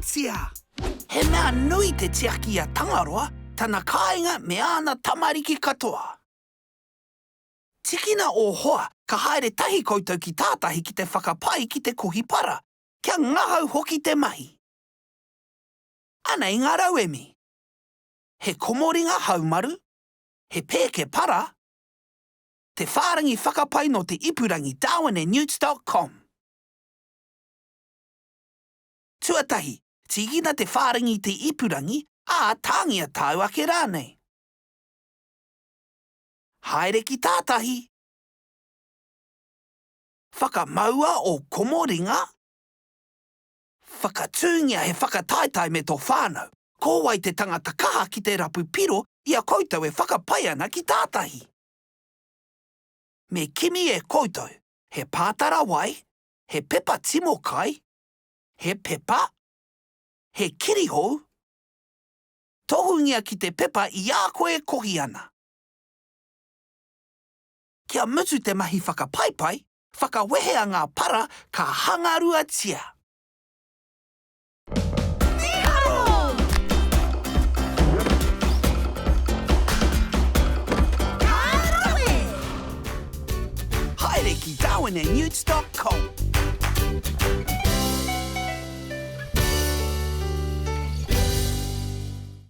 tia. He mea nui te tiaki a tangaroa, tana kāinga me ana tamariki katoa. Tikina o hoa, ka haere tahi koutou ki tātahi ki te whakapai ki te kohipara, kia ngahau hoki te mahi. Ana i ngā rauemi. He komoringa haumaru, he pēke para, te whārangi whakapai no te ipurangi Darwin and Newts.com. Tuatahi, tigina te whārangi te ipurangi, a tāngia tāu ake rānei. Haere ki tātahi. Whakamaua o komoringa. Whakatūngia he whakataitai me tō whānau. Kōwai te tangata kaha ki te rapu piro, ia koutou e whakapai ana ki tātahi. Me kimi e koutou, he pātara wai, he pepa timo kai, he pepa, he kirihou, tohungia ki te pepa i a koe kohi ana. Kia mutu te mahi whakapaipai, whakawehea ngā para ka hangarua tia. Haere ki Darwin and Newts.com.